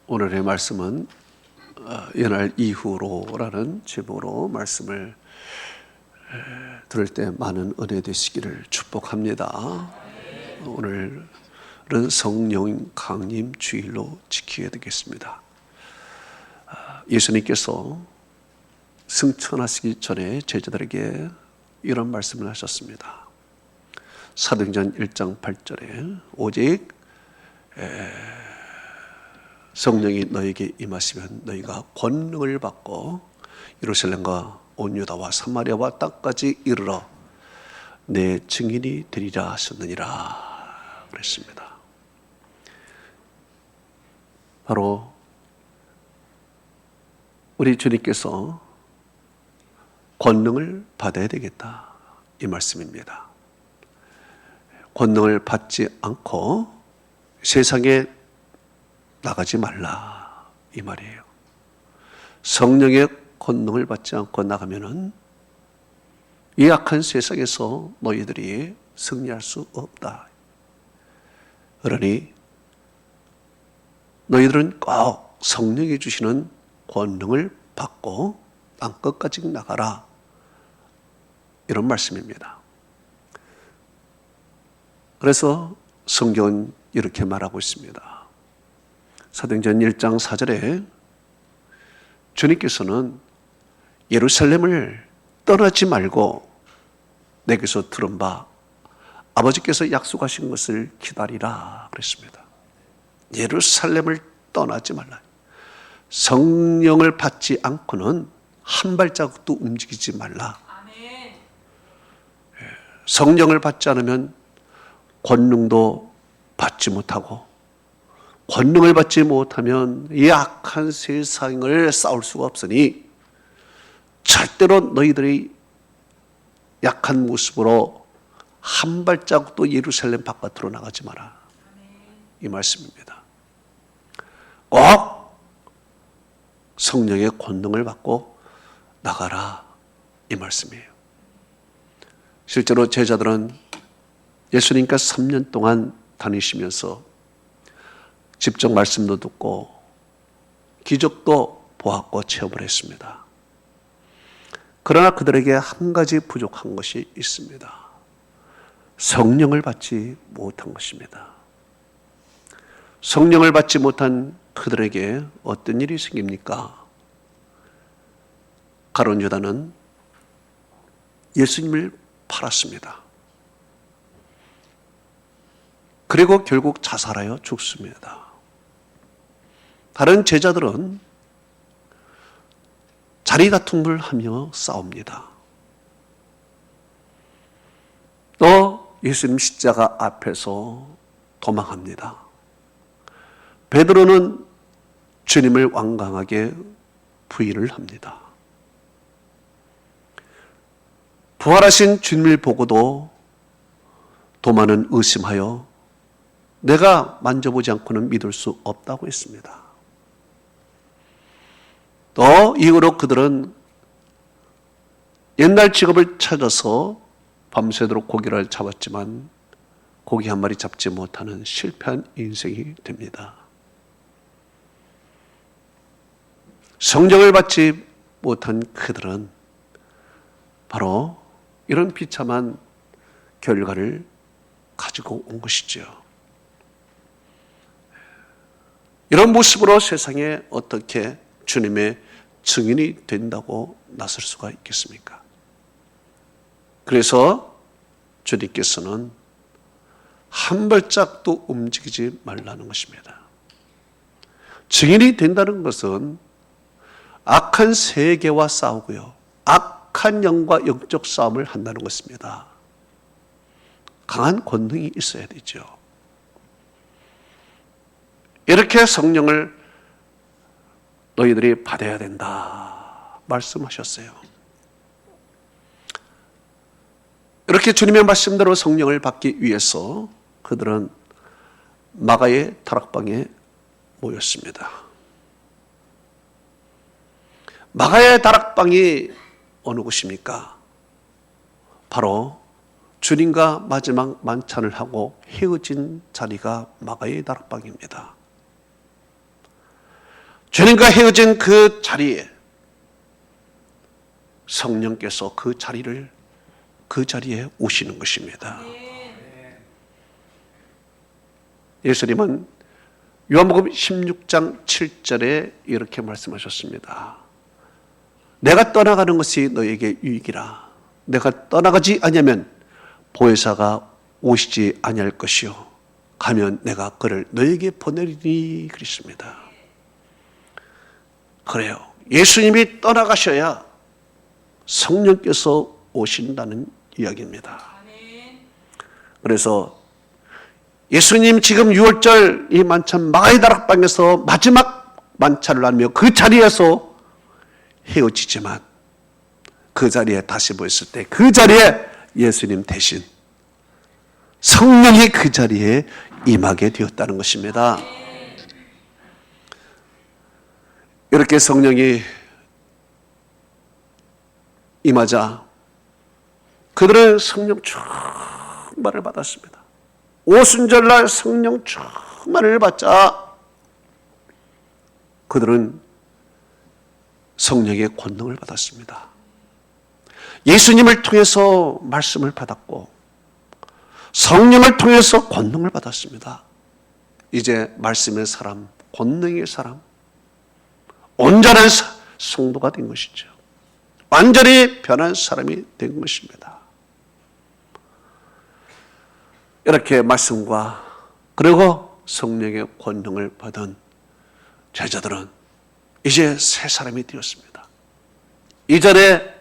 오늘의 말씀은 연할 이후로라는 제목으로 말씀을 들을 때 많은 은혜 되시기를 축복합니다. 오늘은 성령 강림 주일로 지키게 되겠습니다. 예수님께서 승천하시기 전에 제자들에게 이런 말씀을 하셨습니다. 사도행전 1장 8절에 오직 성령이 너에게 임하시면 너희가 권능을 받고 예루살렘과 온 유다와 사마리아와 땅까지 이르러 내 증인이 되리라 하셨느니라 그랬습니다. 바로 우리 주님께서 권능을 받아야 되겠다 이 말씀입니다. 권능을 받지 않고 세상에 나가지 말라 이 말이에요. 성령의 권능을 받지 않고 나가면은 이 악한 세상에서 너희들이 승리할 수 없다. 그러니 너희들은 꼭 성령이 주시는 권능을 받고 땅끝까지 나가라 이런 말씀입니다. 그래서 성경은 이렇게 말하고 있습니다. 사도행전 1장 4절에 주님께서는 예루살렘을 떠나지 말고 내게서 들은 바 아버지께서 약속하신 것을 기다리라 그랬습니다. 예루살렘을 떠나지 말라. 성령을 받지 않고는 한 발자국도 움직이지 말라. 성령을 받지 않으면 권능도 받지 못하고 권능을 받지 못하면 이 악한 세상을 싸울 수가 없으니 절대로 너희들이 약한 모습으로 한 발자국도 예루살렘 바깥으로 나가지 마라. 이 말씀입니다. 꼭 성령의 권능을 받고 나가라. 이 말씀이에요. 실제로 제자들은 예수님과 3년 동안 다니시면서 직접 말씀도 듣고 기적도 보았고 체험을 했습니다. 그러나 그들에게 한 가지 부족한 것이 있습니다. 성령을 받지 못한 것입니다. 성령을 받지 못한 그들에게 어떤 일이 생깁니까? 가룟 유다는 예수님을 팔았습니다. 그리고 결국 자살하여 죽습니다. 다른 제자들은 자리 다툼을 하며 싸웁니다. 또 예수님 십자가 앞에서 도망합니다. 베드로는 주님을 완강하게 부인을 합니다. 부활하신 주님을 보고도 도마는 의심하여 내가 만져보지 않고는 믿을 수 없다고 했습니다. 또 이후로 그들은 옛날 직업을 찾아서 밤새도록 고기를 잡았지만 고기 한 마리 잡지 못하는 실패한 인생이 됩니다. 성령을 받지 못한 그들은 바로 이런 비참한 결과를 가지고 온 것이죠. 이런 모습으로 세상에 어떻게 주님의 증인이 된다고 나설 수가 있겠습니까? 그래서 주님께서는 한 발짝도 움직이지 말라는 것입니다. 증인이 된다는 것은 악한 세계와 싸우고요. 악한 영과 영적 싸움을 한다는 것입니다. 강한 권능이 있어야 되죠. 이렇게 성령을 너희들이 받아야 된다 말씀하셨어요. 이렇게 주님의 말씀대로 성령을 받기 위해서 그들은 마가의 다락방에 모였습니다. 마가의 다락방이 어느 곳입니까? 바로 주님과 마지막 만찬을 하고 헤어진 자리가 마가의 다락방입니다. 주님과 헤어진 그 자리에 성령께서 그 자리에 오시는 것입니다. 예수님은 요한복음 16장 7절에 이렇게 말씀하셨습니다. 내가 떠나가는 것이 너에게 유익이라. 내가 떠나가지 아니하면 보혜사가 오시지 아니할 것이요 가면 내가 그를 너에게 보내리니 그랬습니다. 그래요. 예수님이 떠나가셔야 성령께서 오신다는 이야기입니다. 그래서 예수님 지금 6월절 이 만찬 마가의 다락방에서 마지막 만찬을 하며 그 자리에서 헤어지지만 그 자리에 다시 모였을 때 그 자리에 예수님 대신 성령이 그 자리에 임하게 되었다는 것입니다. 이렇게 성령이 임하자 그들은 성령 충만을 받았습니다. 오순절날 성령 충만을 받자 그들은 성령의 권능을 받았습니다. 예수님을 통해서 말씀을 받았고 성령을 통해서 권능을 받았습니다. 이제 말씀의 사람, 권능의 사람, 온전한 성도가 된 것이죠. 완전히 변한 사람이 된 것입니다. 이렇게 말씀과 그리고 성령의 권능을 받은 제자들은 이제 새 사람이 되었습니다. 이전에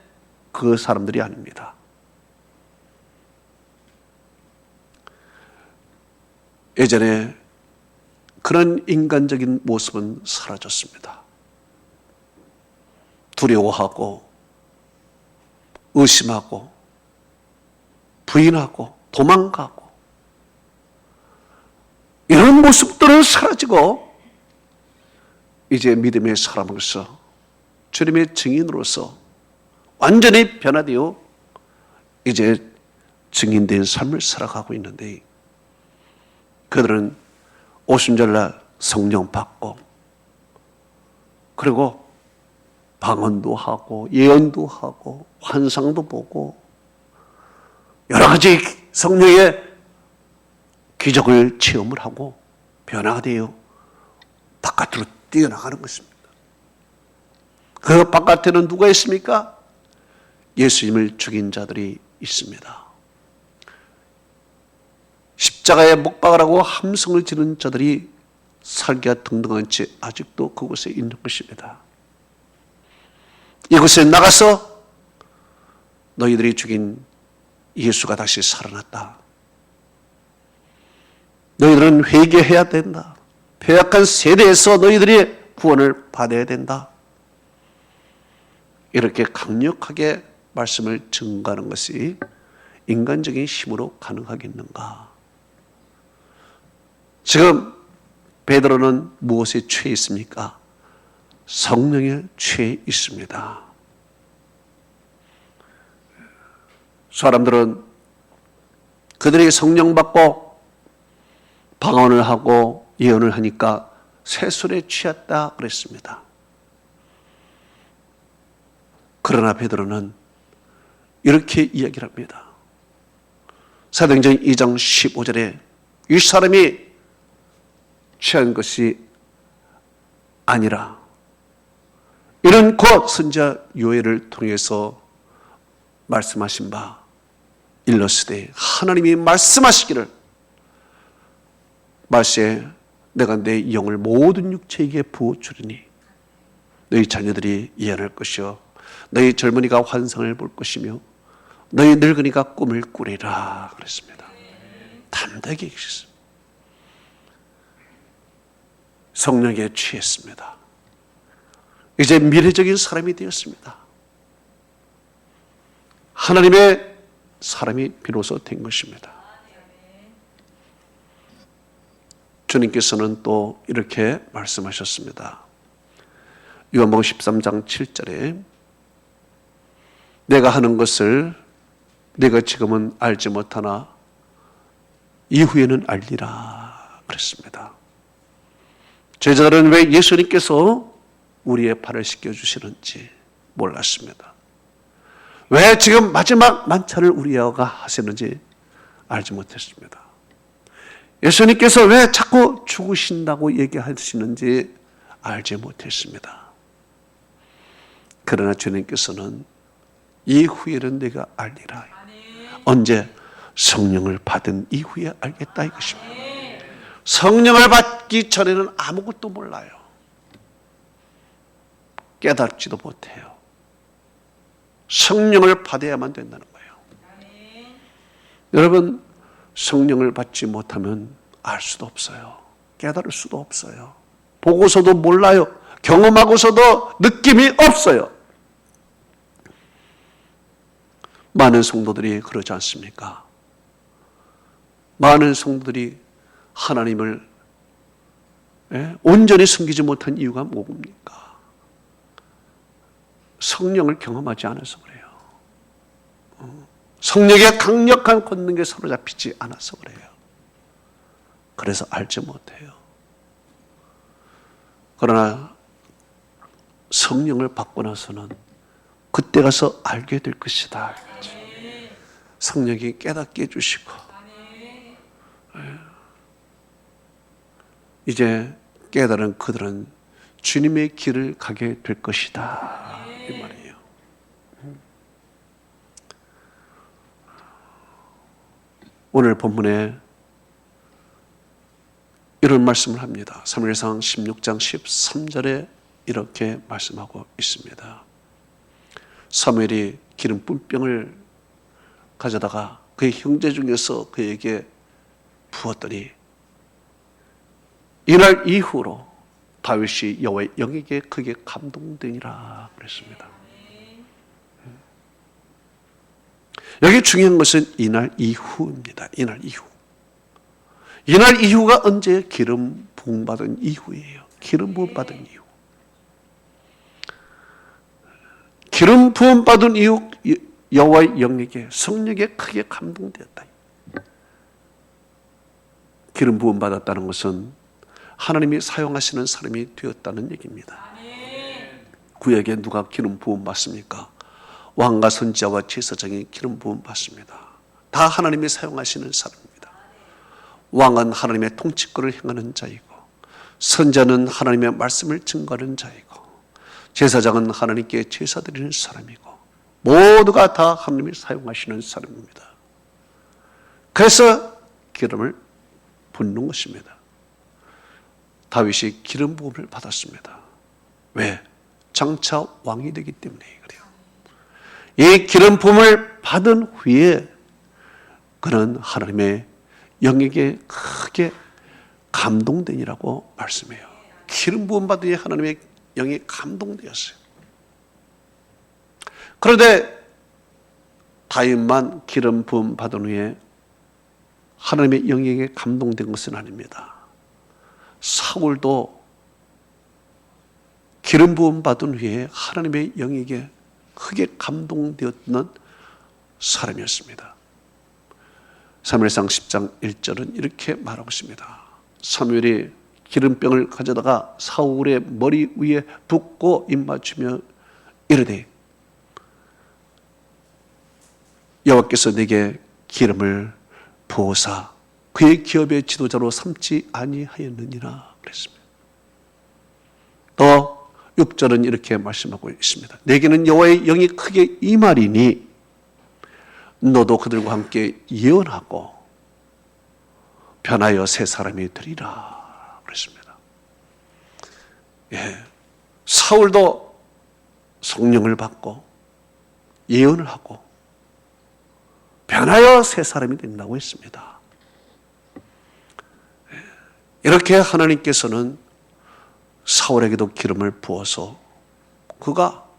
그 사람들이 아닙니다. 예전에 그런 인간적인 모습은 사라졌습니다. 두려워하고 의심하고 부인하고 도망가고 이런 모습들은 사라지고 이제 믿음의 사람으로서 주님의 증인으로서 완전히 변화되어 이제 증인된 삶을 살아가고 있는데 그들은 오순절날 성령 받고 그리고 방언도 하고 예언도 하고 환상도 보고 여러 가지 성령의 기적을 체험을 하고 변화가 되어 바깥으로 뛰어나가는 것입니다. 그 바깥에는 누가 있습니까? 예수님을 죽인 자들이 있습니다. 십자가에 못 박으라고 함성을 지르는 자들이 살기가 등등한 채 아직도 그곳에 있는 것입니다. 이곳에 나가서 너희들이 죽인 예수가 다시 살아났다. 너희들은 회개해야 된다. 배약한 세대에서 너희들이 구원을 받아야 된다. 이렇게 강력하게 말씀을 증거하는 것이 인간적인 힘으로 가능하겠는가? 지금 베드로는 무엇에 취해 있습니까? 성령에 취해 있습니다. 사람들은 그들이 성령 받고 방언을 하고 예언을 하니까 세술에 취했다 그랬습니다. 그러나 베드로는 이렇게 이야기를 합니다. 사도행전 2장 15절에 이 사람이 취한 것이 아니라 이는 곧 선지자 요엘을 통해서 말씀하신 바 일러스되 하나님이 말씀하시기를 말세 내가 내 영을 모든 육체에게 부어주리니 너희 자녀들이 예언할 것이요 너희 젊은이가 환상을 볼 것이며 너희 늙은이가 꿈을 꾸리라 그랬습니다. 담대하게 얘기했습니다. 성령에 취했습니다. 이제 미래적인 사람이 되었습니다. 하나님의 사람이 비로소 된 것입니다. 주님께서는 또 이렇게 말씀하셨습니다. 요한복음 13장 7절에 내가 하는 것을 내가 지금은 알지 못하나 이후에는 알리라 그랬습니다. 제자들은 왜 예수님께서 우리의 발을 씻겨주시는지 몰랐습니다. 왜 지금 마지막 만찬을 우리가 하시는지 알지 못했습니다. 예수님께서 왜 자꾸 죽으신다고 얘기하시는지 알지 못했습니다. 그러나 주님께서는 이후에는 내가 알리라. 언제? 성령을 받은 이후에 알겠다 이것입니다. 성령을 받기 전에는 아무것도 몰라요. 깨닫지도 못해요. 성령을 받아야만 된다는 거예요. 여러분, 성령을 받지 못하면 알 수도 없어요. 깨달을 수도 없어요. 보고서도 몰라요. 경험하고서도 느낌이 없어요. 많은 성도들이 그러지 않습니까? 많은 성도들이 하나님을 온전히 섬기지 못한 이유가 뭡니까? 성령을 경험하지 않아서 그래요. 성령의 강력한 권능에 사로잡히지 않아서 그래요. 그래서 알지 못해요. 그러나 성령을 받고 나서는 그때 가서 알게 될 것이다. 성령이 깨닫게 해주시고 이제 깨달은 그들은 주님의 길을 가게 될 것이다. 이 말이에요. 오늘 본문에 이런 말씀을 합니다. 사무엘상 16장 13절에 이렇게 말씀하고 있습니다. 사무엘이 기름 뿜병을 가져다가 그의 형제 중에서 그에게 부었더니 이날 이후로 다윗이 여호와의 영에게 크게 감동되니라 그랬습니다. 여기 중요한 것은 이날 이후입니다. 이날 이후. 이날 이후가 언제? 기름 부음 받은 이후예요. 기름 부음 받은 이후. 기름 부음 받은 이후 여호와의 영에게 성령에 크게 감동되었다. 기름 부음 받았다는 것은 하나님이 사용하시는 사람이 되었다는 얘기입니다. 구약에 누가 기름 부음 받습니까? 왕과 선지자와 제사장이 기름 부음 받습니다. 다 하나님이 사용하시는 사람입니다. 왕은 하나님의 통치권을 행하는 자이고, 선지자는 하나님의 말씀을 증거하는 자이고, 제사장은 하나님께 제사 드리는 사람이고, 모두가 다 하나님이 사용하시는 사람입니다. 그래서 기름을 붓는 것입니다. 다윗이 기름 부음을 받았습니다. 왜? 장차 왕이 되기 때문에 그래요. 이 기름 부음을 받은 후에 그는 하나님의 영에게 크게 감동되니라고 말씀해요. 기름 부음 받은 후에 하나님의 영이 감동되었어요. 그런데 다윗만 기름 부음 받은 후에 하나님의 영에게 감동된 것은 아닙니다. 사울도 기름 부음 받은 후에 하나님의 영에게 크게 감동되었던 사람이었습니다. 사무엘상 10장 1절은 이렇게 말하고 있습니다. 사무엘이 기름병을 가져다가 사울의 머리 위에 붓고 입맞추며 이르되 여호와께서 내게 기름을 부어사 그의 기업의 지도자로 삼지 아니하였느니라 그랬습니다. 또 6절은 이렇게 말씀하고 있습니다. 내게는 여호와의 영이 크게 임하리니 너도 그들과 함께 예언하고 변하여 새 사람이 되리라 그랬습니다. 예, 사울도 성령을 받고 예언을 하고 변하여 새 사람이 된다고 했습니다. 이렇게 하나님께서는 사울에게도 기름을 부어서 그가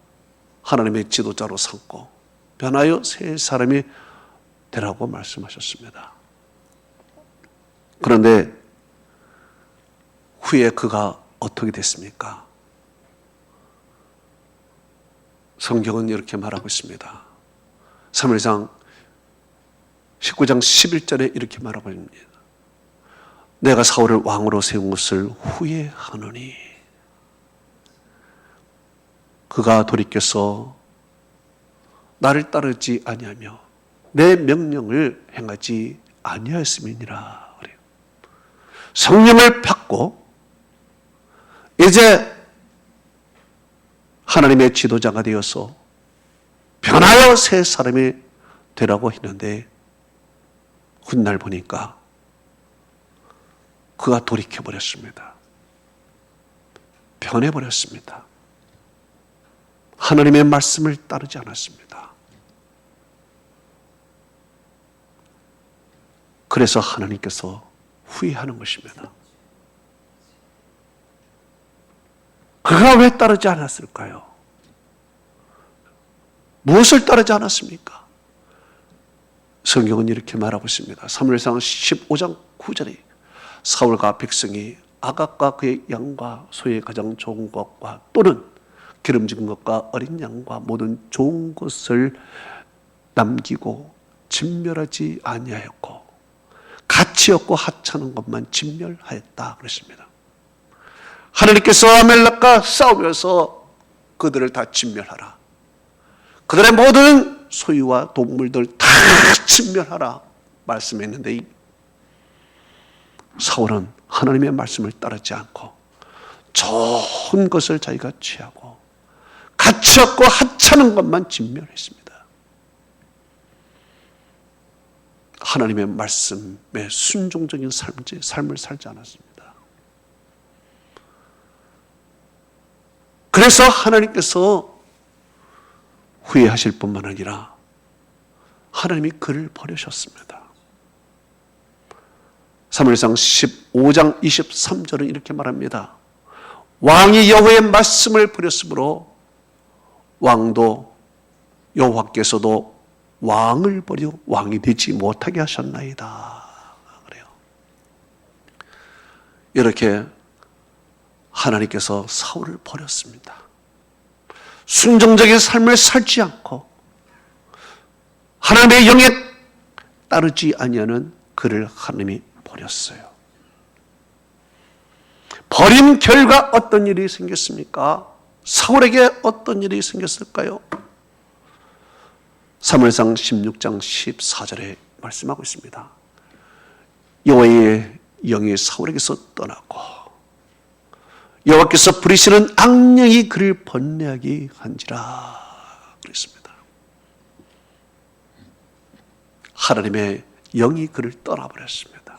하나님의 지도자로 삼고 변하여 새 사람이 되라고 말씀하셨습니다. 그런데 후에 그가 어떻게 됐습니까? 성경은 이렇게 말하고 있습니다. 사무엘상 19장 11절에 이렇게 말하고 있습니다. 내가 사울을 왕으로 세운 것을 후회하노니 그가 돌이켜서 나를 따르지 아니하며 내 명령을 행하지 아니하였음이니라 그래요. 성령을 받고 이제 하나님의 지도자가 되어서 변하여 새 사람이 되라고 했는데 훗날 보니까 그가 돌이켜버렸습니다. 변해버렸습니다. 하나님의 말씀을 따르지 않았습니다. 그래서 하나님께서 후회하는 것입니다. 그가 왜 따르지 않았을까요? 무엇을 따르지 않았습니까? 성경은 이렇게 말하고 있습니다. 사무엘상 15장 9절에 사울과 백성이 아각과 그의 양과 소의 가장 좋은 것과 또는 기름진 것과 어린 양과 모든 좋은 것을 남기고 진멸하지 아니하였고 가치 없고 하찮은 것만 진멸하였다 그랬습니다. 하나님께서 아멜렉과 싸우면서 그들을 다 진멸하라. 그들의 모든 소유와 동물들 다 진멸하라 말씀했는데 사울은 하나님의 말씀을 따르지 않고 좋은 것을 자기가 취하고 가치 없고 하찮은 것만 진멸했습니다. 하나님의 말씀에 순종적인 삶을 살지 않았습니다. 그래서 하나님께서 후회하실 뿐만 아니라 하나님이 그를 버리셨습니다. 사무엘상 15장 23절은 이렇게 말합니다. 왕이 여호와의 말씀을 버렸으므로 왕도 여호와께서도 왕을 버려 왕이 되지 못하게 하셨나이다. 그래요. 이렇게 하나님께서 사울을 버렸습니다. 순종적인 삶을 살지 않고 하나님의 영에 따르지 아니하는 그를 하나님이 버렸어요. 버린 결과 어떤 일이 생겼습니까? 사울에게 어떤 일이 생겼을까요? 사무엘상 16장 14절에 말씀하고 있습니다. 여호와의 영이 사울에게서 떠나고 여호와께서 부리시는 악령이 그를 번뇌하게 한지라 그랬습니다. 하나님의 영이 그를 떠나버렸습니다.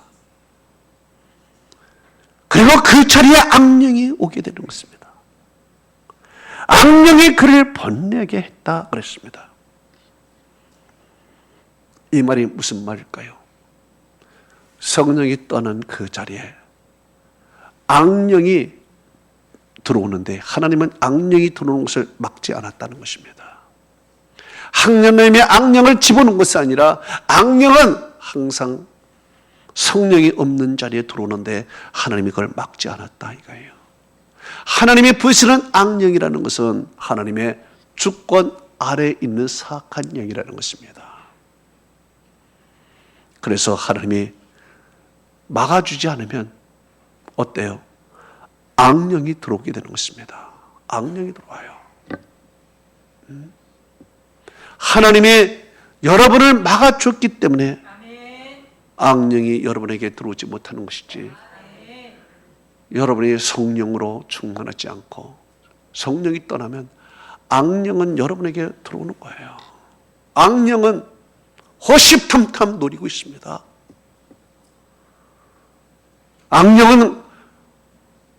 그리고 그 자리에 악령이 오게 되는 것입니다. 악령이 그를 번뇌하게 했다 그랬습니다. 이 말이 무슨 말일까요? 성령이 떠난 그 자리에 악령이 들어오는데 하나님은 악령이 들어오는 것을 막지 않았다는 것입니다. 하나님의 악령을 집어넣은 것이 아니라 악령은 항상 성령이 없는 자리에 들어오는데 하나님이 그걸 막지 않았다 이거예요. 하나님이 부으시는 악령이라는 것은 하나님의 주권 아래에 있는 사악한 영이라는 것입니다. 그래서 하나님이 막아주지 않으면 어때요? 악령이 들어오게 되는 것입니다. 악령이 들어와요. 하나님이 여러분을 막아줬기 때문에 악령이 여러분에게 들어오지 못하는 것이지, 여러분이 성령으로 충만하지 않고 성령이 떠나면 악령은 여러분에게 들어오는 거예요. 악령은 호시탐탐 노리고 있습니다. 악령은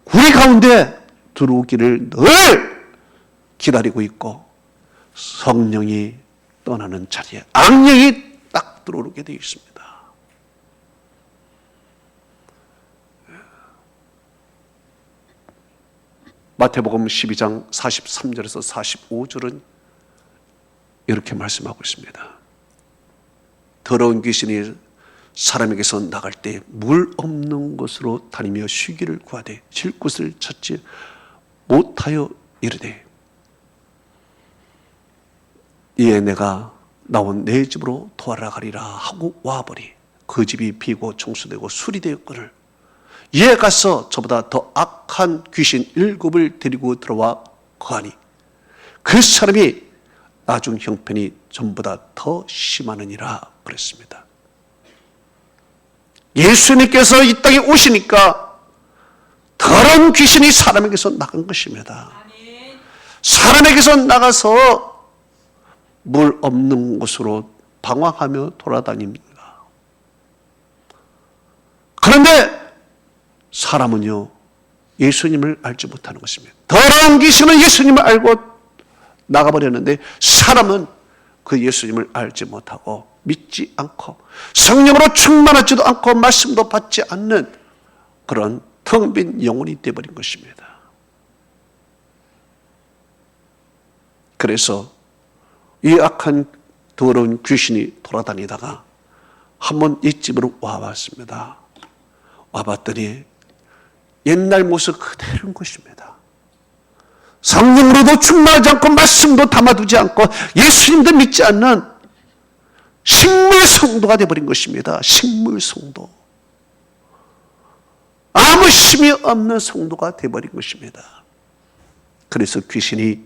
우리 가운데 들어오기를 늘 기다리고 있고 성령이 떠나는 자리에 악령이 딱 들어오게 되어 있습니다. 마태복음 12장 43절에서 45절은 이렇게 말씀하고 있습니다. 더러운 귀신이 사람에게서 나갈 때 물 없는 곳으로 다니며 쉬기를 구하되 쉴 곳을 찾지 못하여 이르되 이에 내가 나온 내 집으로 돌아가리라 하고 와버리 그 집이 비고 청소되고 수리되었거늘 이에 가서 저보다 더 악한 귀신 7을 데리고 들어와 거하니 그 사람이 나중 형편이 전보다 더 심하느니라 그랬습니다. 예수님께서 이 땅에 오시니까 더러운 귀신이 사람에게서 나간 것입니다. 사람에게서 나가서 물 없는 곳으로 방황하며 돌아다닙니다. 그런데 사람은요, 예수님을 알지 못하는 것입니다. 더러운 귀신은 예수님을 알고 나가버렸는데 사람은 그 예수님을 알지 못하고 믿지 않고 성령으로 충만하지도 않고 말씀도 받지 않는 그런 텅 빈 영혼이 되어버린 것입니다. 그래서 이 악한 더러운 귀신이 돌아다니다가 한번 이 집으로 와봤습니다. 와봤더니 옛날 모습 그대로인 것입니다. 성령으로도 충만하지 않고 말씀도 담아두지 않고 예수님도 믿지 않는 식물 성도가 되어버린 것입니다. 식물 성도. 아무 힘이 없는 성도가 되어버린 것입니다. 그래서 귀신이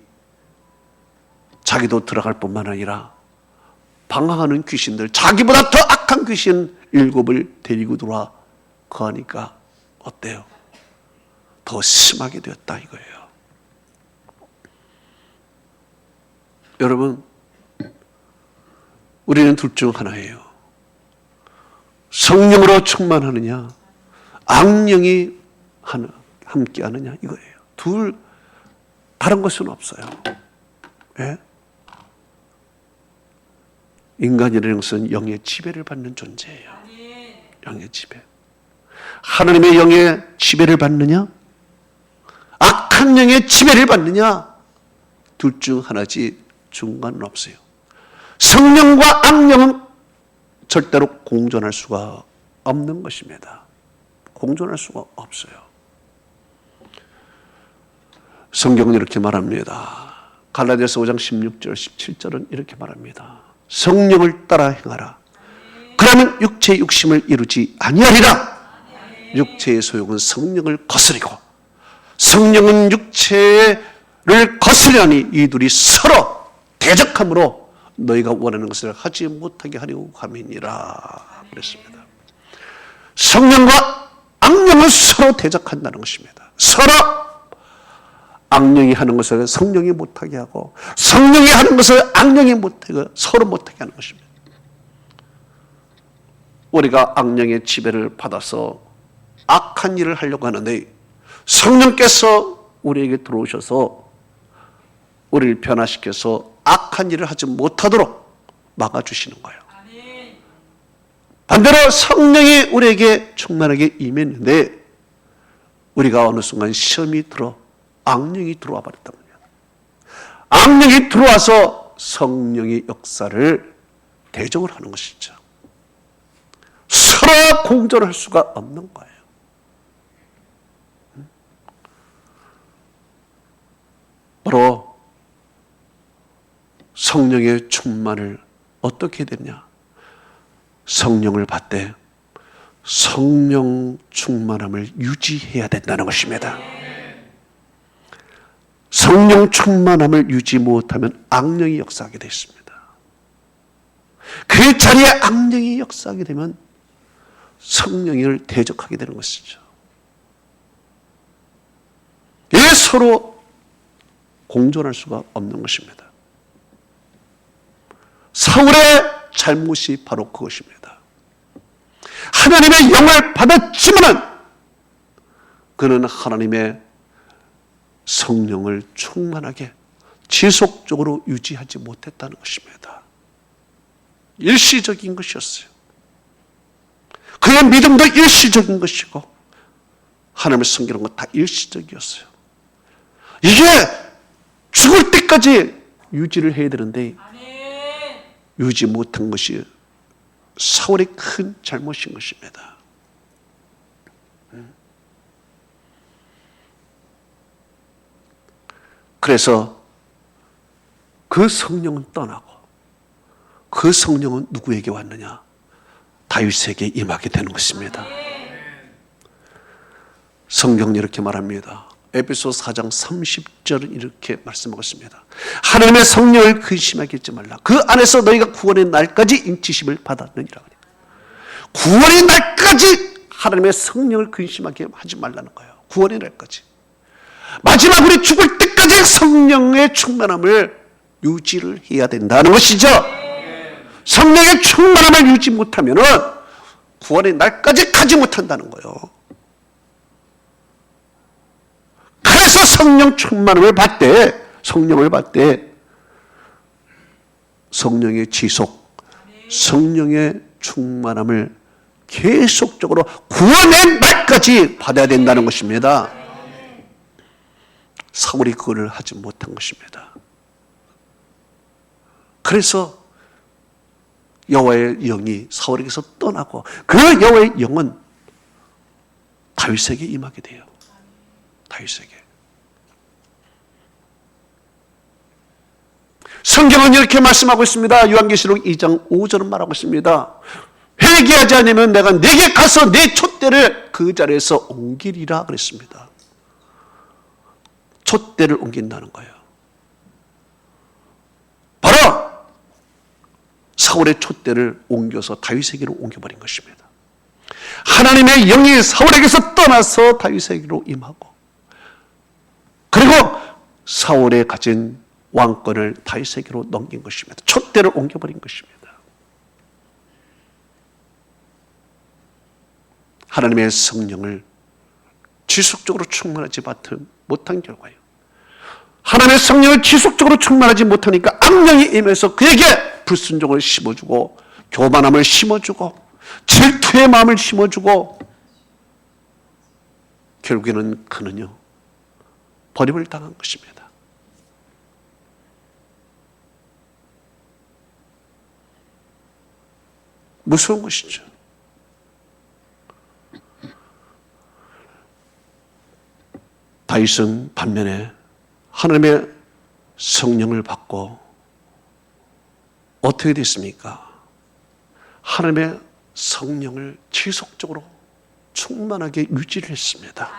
자기도 들어갈 뿐만 아니라 방황하는 귀신들, 자기보다 더 악한 귀신 7을 데리고 들어와 거하니까 어때요? 더 심하게 되었다 이거예요. 여러분, 우리는 둘 중 하나예요. 성령으로 충만하느냐, 악령이 함께 하느냐 이거예요. 둘 다른 것은 없어요. 예? 인간이라는 것은 영의 지배를 받는 존재예요. 영의 지배. 하나님의 영의 지배를 받느냐, 악한 영의 지배를 받느냐, 둘 중 하나지 중간은 없어요. 성령과 악령은 절대로 공존할 수가 없는 것입니다. 공존할 수가 없어요. 성경은 이렇게 말합니다. 갈라디아서 5장 16절 17절은 이렇게 말합니다. 성령을 따라 행하라. 그러면 육체의 욕심을 이루지 아니하리라. 육체의 소욕은 성령을 거스리고 성령은 육체를 거스리하니 이 둘이 서로 대적함으로 너희가 원하는 것을 하지 못하게 하려고 함이니라 그랬습니다. 성령과 악령은 서로 대적한다는 것입니다. 서로 악령이 하는 것을 성령이 못하게 하고 성령이 하는 것을 악령이 못하게 서로 못하게 하는 것입니다. 우리가 악령의 지배를 받아서 악한 일을 하려고 하는데 성령께서 우리에게 들어오셔서 우리를 변화시켜서 악한 일을 하지 못하도록 막아주시는 거예요. 반대로 성령이 우리에게 충만하게 임했는데 우리가 어느 순간 시험이 들어 악령이 들어와 버렸단 말이에요. 악령이 들어와서 성령의 역사를 대적을 하는 것이죠. 서로 공존할 수가 없는 거예요. 바로 성령의 충만을 어떻게 되느냐? 성령을 받되 성령 충만함을 유지해야 된다는 것입니다. 성령 충만함을 유지 못하면 악령이 역사하게 되어 있습니다. 그 자리에 악령이 역사하게 되면 성령을 대적하게 되는 것이죠. 이게 서로 공존할 수가 없는 것입니다. 사울의 잘못이 바로 그것입니다. 하나님의 영을 받았지만 그는 하나님의 성령을 충만하게 지속적으로 유지하지 못했다는 것입니다. 일시적인 것이었어요. 그의 믿음도 일시적인 것이고 하나님을 섬기는 건 다 일시적이었어요. 이게 죽을 때까지 유지를 해야 되는데 유지 못한 것이 사울의 큰 잘못인 것입니다. 그래서 그 성령은 떠나고 그 성령은 누구에게 왔느냐? 다윗에게 임하게 되는 것입니다. 성경은 이렇게 말합니다. 에베소서 4장 30절은 이렇게 말씀하고 있습니다. 하나님의 성령을 근심하게 하지 말라. 그 안에서 너희가 구원의 날까지 인치심을 받았느니라. 구원의 날까지 하나님의 성령을 근심하게 하지 말라는 거예요. 구원의 날까지. 마지막 우리 죽을 때까지 성령의 충만함을 유지를 해야 된다는 것이죠. 성령의 충만함을 유지 못하면 구원의 날까지 가지 못한다는 거예요. 그래서 성령 충만함을 받되, 성령을 받되 성령의 지속, 성령의 충만함을 계속적으로 구원의 날까지 받아야 된다는 것입니다. 사울이 그걸 하지 못한 것입니다. 그래서 여호와의 영이 사울에게서 떠나고 그 여호와의 영은 다윗에게 임하게 돼요. 다윗에게. 성경은 이렇게 말씀하고 있습니다. 요한계시록 2장 5절은 말하고 있습니다. 회개하지 않으면 내가 내게 가서 내 촛대를 그 자리에서 옮기리라 그랬습니다. 촛대를 옮긴다는 거예요. 바로 사울의 촛대를 옮겨서 다윗에게로 옮겨버린 것입니다. 하나님의 영이 사울에게서 떠나서 다윗에게로 임하고, 그리고 사울의 가진 왕권을 다윗에게로 넘긴 것입니다. 촛대를 옮겨버린 것입니다. 하나님의 성령을 지속적으로 충만하지 못한 결과예요. 하나님의 성령을 지속적으로 충만하지 못하니까 악령이 임해서 그에게 불순종을 심어주고, 교만함을 심어주고, 질투의 마음을 심어주고, 결국에는 그는요 버림을 당한 것입니다. 무서운 것이죠. 다윗은 반면에 하나님의 성령을 받고 어떻게 됐습니까? 하나님의 성령을 지속적으로 충만하게 유지를 했습니다.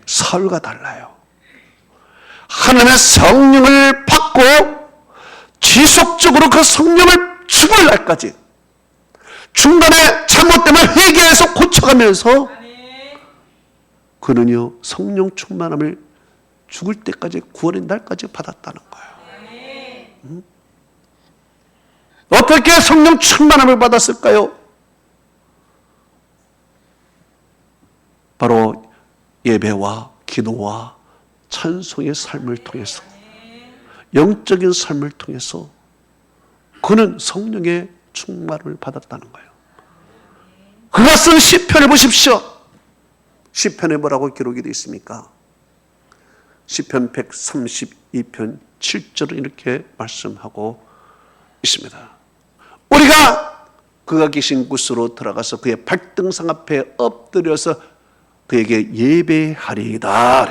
사울과 달라요. 하나님의 성령을 받고 지속적으로 그 성령을 죽을 날까지, 중간에 잘못되면 회개해서 고쳐가면서 그는요 성령 충만함을 죽을 때까지, 구원의 날까지 받았다는 거예요. 어떻게 성령 충만함을 받았을까요? 바로 예배와 기도와 찬송의 삶을 통해서, 영적인 삶을 통해서 그는 성령의 충만함을 받았다는 거예요. 그것은 시편을 보십시오. 시편에 뭐라고 기록이 되어 있습니까? 시편 132편 7절은 이렇게 말씀하고 있습니다. 우리가 그가 계신 곳으로 들어가서 그의 발등상 앞에 엎드려서 그에게 예배하리이다.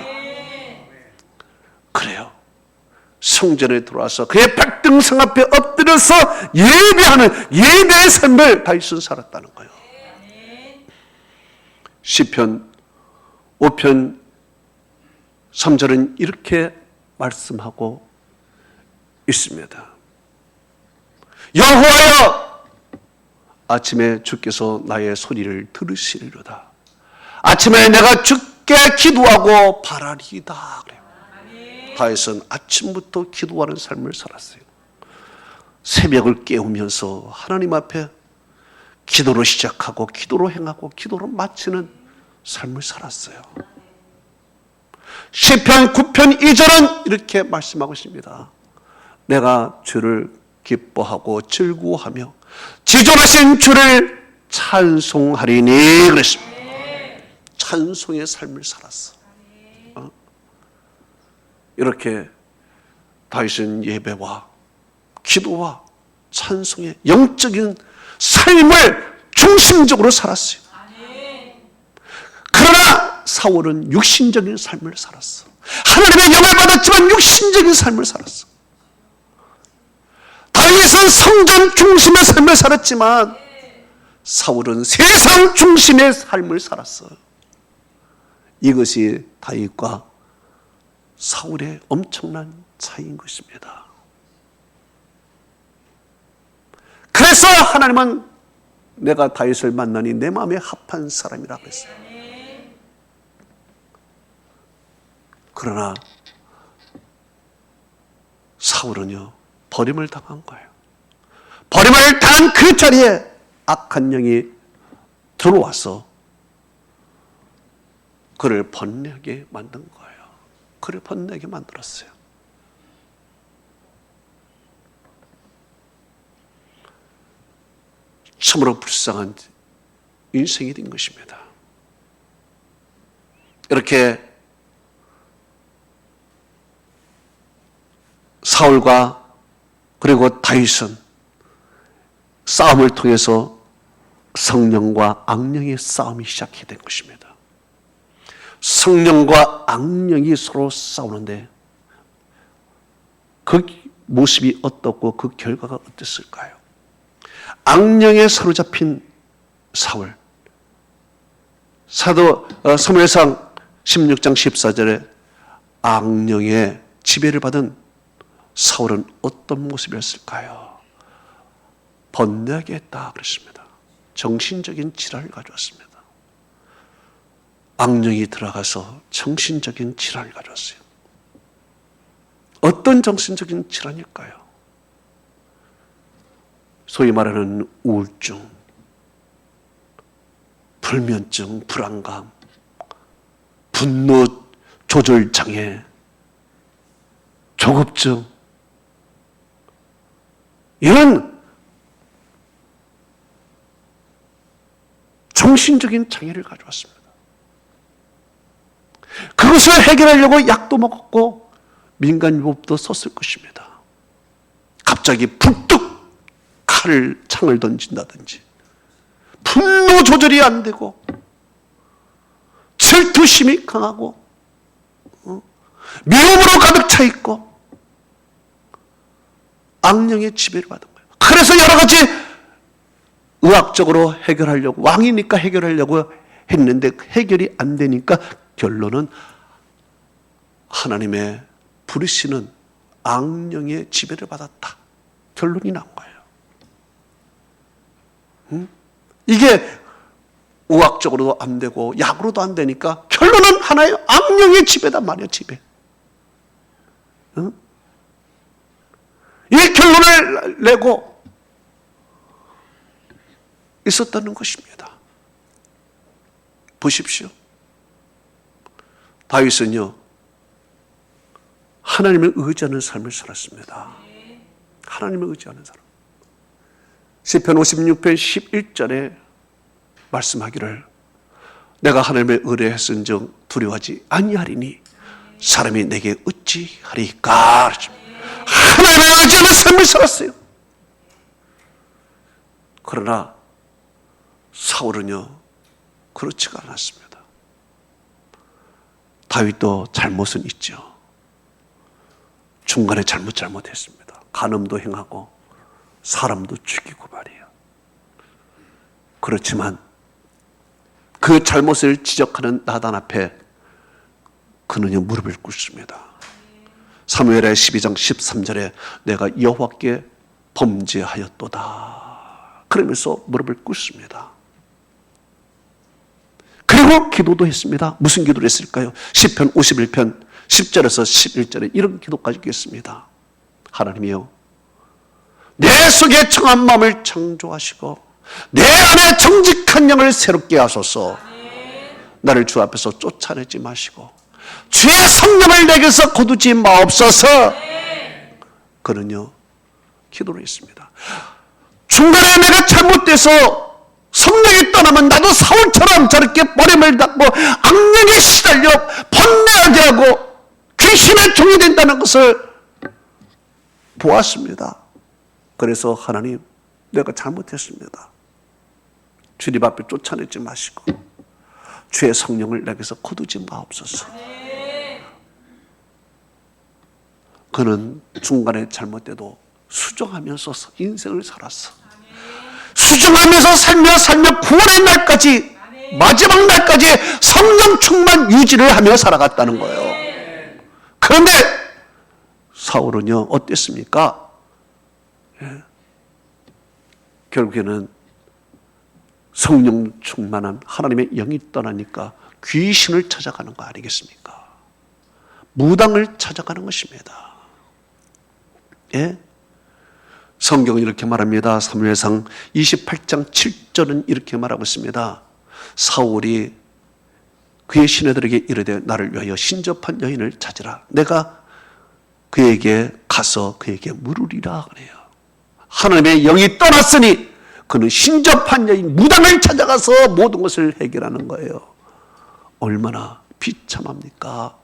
그래요. 성전에 들어와서 그의 발등상 앞에 엎드려서 예배하는 예배의 삶을 다윗은 살았다는 거예요. 시편 5편 3절은 이렇게 말씀하고 있습니다. 여호와여, 아침에 주께서 나의 소리를 들으시리로다. 아침에 내가 주께 기도하고 바라리이다. 다윗은 아침부터 기도하는 삶을 살았어요. 새벽을 깨우면서 하나님 앞에 기도로 시작하고 기도로 행하고 기도로 마치는 삶을 살았어요. 시편 9편 2절은 이렇게 말씀하고 있습니다. 내가 주를 기뻐하고 즐거워하며 지존하신 주를 찬송하리니 그랬습니다. 찬송의 삶을 살았어. 이렇게 다윗은 예배와 기도와 찬송의 영적인 삶을 중심적으로 살았어요. 그러나 사울은 육신적인 삶을 살았어. 하나님의 영을 받았지만 육신적인 삶을 살았어. 다윗은 성전 중심의 삶을 살았지만 사울은 세상 중심의 삶을 살았어. 이것이 다윗과 사울의 엄청난 차이인 것입니다. 그래서 하나님은 내가 다윗을 만나니 내 마음에 합한 사람이라고 했어요. 그러나 사울은요, 버림을 당한 거예요. 버림을 당한 그 자리에 악한 영이 들어와서 그를 번뇌하게 만든 거예요. 그를 번뇌하게 만들었어요. 참으로 불쌍한 인생이 된 것입니다. 이렇게 사울과 그리고 다윗은 싸움을 통해서 성령과 악령의 싸움이 시작이 된 것입니다. 성령과 악령이 서로 싸우는데 그 모습이 어떻고 그 결과가 어땠을까요? 악령에 사로잡힌 사울, 사무엘상 16장 14절에 악령의 지배를 받은 사울은 어떤 모습이었을까요? 번뇌하게 했다 그랬습니다. 정신적인 질환을 가져왔습니다. 악령이 들어가서 정신적인 질환을 가져왔어요. 어떤 정신적인 질환일까요? 소위 말하는 우울증, 불면증, 불안감, 분노 조절 장애, 조급증, 이런 정신적인 장애를 가져왔습니다. 그것을 해결하려고 약도 먹었고 민간요법도 썼을 것입니다. 갑자기 불뚝 창을 던진다든지, 분노 조절이 안 되고 질투심이 강하고 미움으로 가득 차 있고 악령의 지배를 받은 거예요. 그래서 여러 가지 의학적으로 해결하려고, 왕이니까 해결하려고 했는데 해결이 안 되니까 결론은 하나님의 부르시는 악령의 지배를 받았다. 결론이 난 거예요. 이게 의학적으로도 안 되고 약으로도 안 되니까 결론은 하나의 악령의 지배다 말이야, 지배. 이 결론을 내고 있었다는 것입니다. 보십시오. 다윗은요, 하나님을 의지하는 삶을 살았습니다. 하나님을 의지하는 사람. 시편 56편 11절에 말씀하기를 내가 하나님의 의뢰했은즉 두려워하지 아니하리니 사람이 내게 어찌하리까. 하나님을 의지하는 삶을 살았어요. 그러나 사울은요, 그렇지가 않았습니다. 다윗도 잘못은 있죠. 중간에 잘못했습니다. 간음도 행하고 사람도 죽이고 말이에요. 그렇지만 그 잘못을 지적하는 나단 앞에 그는요 무릎을 꿇습니다. 사무엘의 12장 13절에 내가 여호와께 범죄하였도다 그러면서 무릎을 꿇습니다. 그리고 기도도 했습니다. 무슨 기도를 했을까요? 시편 51편 10절에서 11절에 이런 기도까지 했습니다. 하나님이여, 내 속에 청한 마음을 창조하시고 내 안에 정직한 영을 새롭게 하소서. 나를 주 앞에서 쫓아내지 마시고 주의 성령을 내게서 거두지 마옵소서. 그는요 기도를 했습니다. 중간에 내가 잘못돼서 성령이 떠나면 나도 사울처럼 저렇게 버림을 받고 악령에 시달려 번뇌하게 하고 귀신의 종이 된다는 것을 보았습니다. 그래서 하나님, 내가 잘못했습니다. 주님 앞에 쫓아내지 마시고 주의 성령을 내게서 거두지 마옵소서. 그는 중간에 잘못돼도 수정하면서 인생을 살았어. 수정하면서 살며 구원의 날까지, 마지막 날까지 성령 충만 유지를 하며 살아갔다는 거예요. 그 그런데 사울은요 어땠습니까? 예. 결국에는 성령 충만한 하나님의 영이 떠나니까 귀신을 찾아가는 거 아니겠습니까? 무당을 찾아가는 것입니다. 예? 성경은 이렇게 말합니다. 사무엘상 28장 7절은 이렇게 말하고 있습니다. 사울이 그의 시내들에게 이르되 나를 위하여 신접한 여인을 찾으라. 내가 그에게 가서 그에게 물으리라 그래요. 하나님의 영이 떠났으니 그는 신접한 여인 무당을 찾아가서 모든 것을 해결하는 거예요. 얼마나 비참합니까?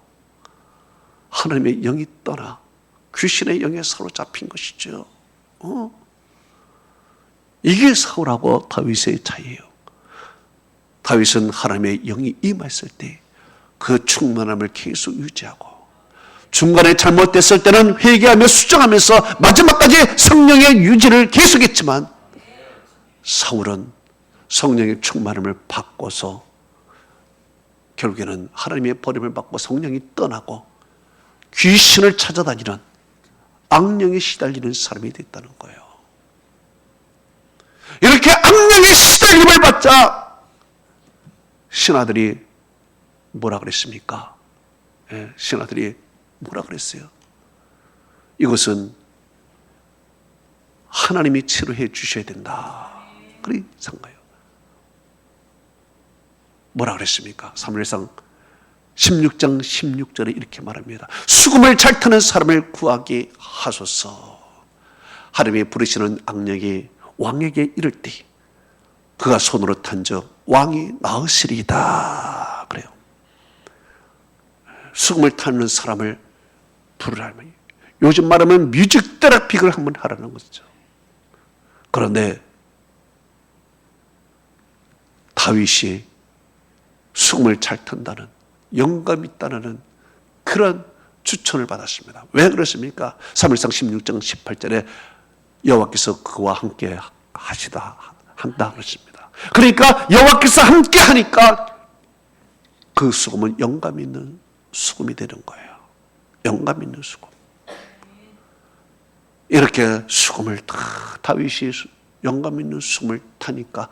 하나님의 영이 떠나 귀신의 영에 사로잡힌 것이죠. 이게 사울하고 다윗의 차이예요. 다윗은 하나님의 영이 임했을 때 그 충만함을 계속 유지하고, 중간에 잘못됐을 때는 회개하며 수정하면서 마지막까지 성령의 유지를 계속했지만, 사울은 성령의 충만함을 받고서 결국에는 하나님의 버림을 받고 성령이 떠나고 귀신을 찾아다니는 악령에 시달리는 사람이 됐다는 거예요. 이렇게 악령에 시달림을 받자 신하들이 뭐라 그랬습니까? 예, 신하들이 뭐라 그랬어요? 이것은 하나님이 치료해 주셔야 된다. 그래 산 거예요. 뭐라 그랬습니까? 사무엘상 16장 16절에 이렇게 말합니다. 수금을 잘 타는 사람을 구하게 하소서. 하나님이 부르시는 악령이 왕에게 이를 때 그가 손으로 탄적 왕이 나으시리이다 그래요. 수금을 타는 사람을 부르라면, 요즘 말하면 뮤직 테라피를 한번 하라는 거죠. 그런데 다윗이 수금을 잘 탄다는, 영감 있다는 그런 추천을 받았습니다. 왜 그렇습니까? 사무엘상 16장 18절에 여호와께서 그와 함께 한다 그랬습니다. 그러니까 여호와께서 함께 하니까 그 수금은 영감 있는 수금이 되는 거예요. 영감 있는 수금. 이렇게 수금을 다윗이 영감 있는 수금을 타니까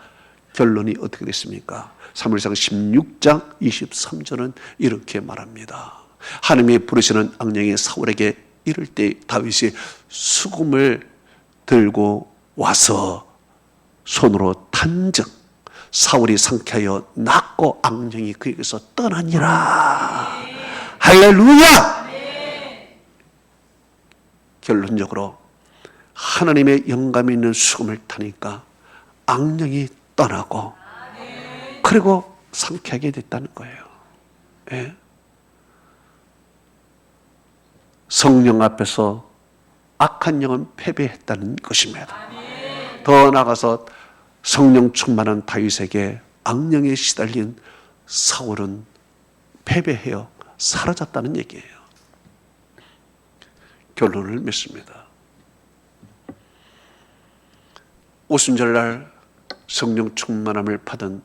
결론이 어떻게 됐습니까? 사무엘상 16장 23절은 이렇게 말합니다. 하나님이 부르시는 악령이 사울에게 이를 때 다윗이 수금을 들고 와서 손으로 탄즉 사울이 상쾌하여 낫고 악령이 그에게서 떠나니라. 할렐루야! 결론적으로 하나님의 영감 있는 수금을 타니까 악령이 떠나고 그리고 상쾌하게 됐다는 거예요. 예? 성령 앞에서 악한 영은 패배했다는 것입니다. 더 나아가서 성령 충만한 다윗에게 악령에 시달린 사울은 패배하여 사라졌다는 얘기예요. 결론을 맺습니다. 오순절날 성령 충만함을 받은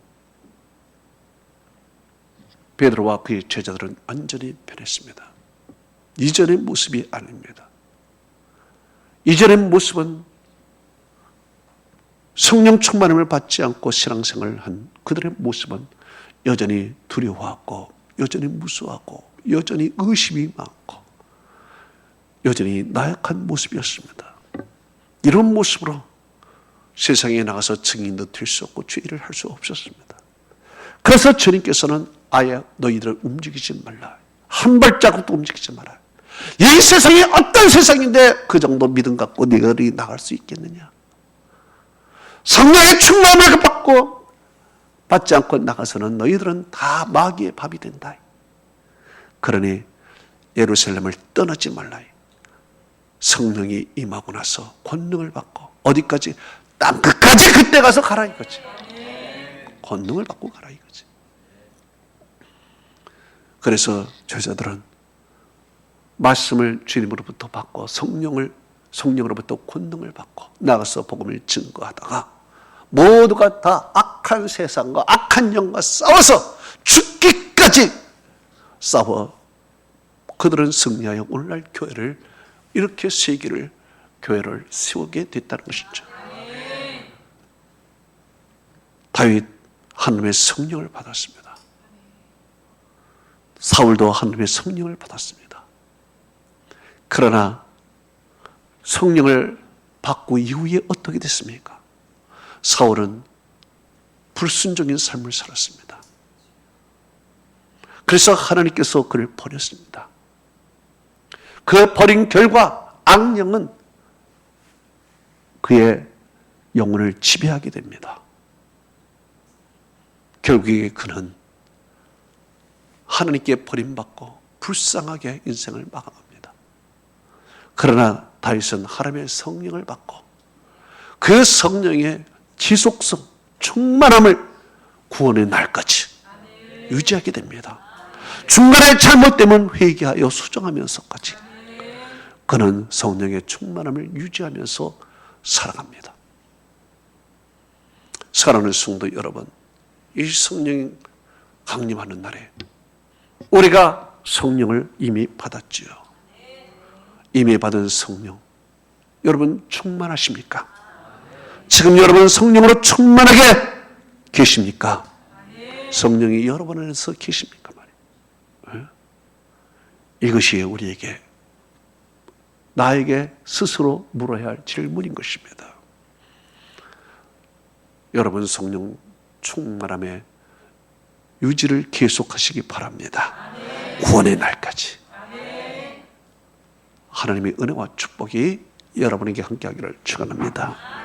베드로와 그의 제자들은 완전히 변했습니다. 이전의 모습이 아닙니다. 이전의 모습은 성령 충만함을 받지 않고 신앙생활을 한 그들의 모습은 여전히 두려워하고 여전히 무서워하고 여전히 의심이 많고 여전히 나약한 모습이었습니다. 이런 모습으로 세상에 나가서 증인도 될 수 없고 죄를 할 수 없었습니다. 그래서 주님께서는 아예 너희들을 움직이지 말라. 한 발자국도 움직이지 마라. 이 세상이 어떤 세상인데 그 정도 믿음 갖고 너희들이 나갈 수 있겠느냐. 성령의 충만함을 받지 않고 나가서는 너희들은 다 마귀의 밥이 된다. 그러니 예루살렘을 떠나지 말라. 성령이 임하고 나서 권능을 받고 어디까지? 땅 끝까지 그때 가서 가라 이거지. 권능을 받고 가라 이거지. 그래서 제자들은 말씀을 주님으로부터 받고 성령으로부터 권능을 받고 나가서 복음을 증거하다가 모두가 다 악한 세상과 악한 영과 싸워서 죽기까지 싸워 그들은 승리하여 오늘날 교회를 이렇게 세계를 교회를 세우게 됐다는 것이죠. 다윗 하나님의 성령을 받았습니다. 사울도 하나님의 성령을 받았습니다. 그러나 성령을 받고 이후에 어떻게 됐습니까? 사울은 불순종인 삶을 살았습니다. 그래서 하나님께서 그를 버렸습니다. 그 버린 결과 악령은 그의 영혼을 지배하게 됩니다. 결국에 그는 하나님께 버림받고 불쌍하게 인생을 마감합니다. 그러나 다윗은 하나님의 성령을 받고 그 성령의 지속성, 충만함을 구원의 날까지 유지하게 됩니다. 중간에 잘못되면 회개하여 수정하면서까지 그는 성령의 충만함을 유지하면서 살아갑니다. 사랑하는 성도 여러분, 이 성령이 강림하는 날에 우리가 성령을 이미 받았지요. 이미 받은 성령, 여러분 충만하십니까? 지금 여러분 성령으로 충만하게 계십니까? 성령이 여러분 안에서 계십니까? 말이에요. 이것이 우리에게, 나에게 스스로 물어야 할 질문인 것입니다. 여러분 성령 충만함의 유지를 계속하시기 바랍니다. 구원의 날까지. 하나님의 은혜와 축복이 여러분에게 함께하기를 축원합니다.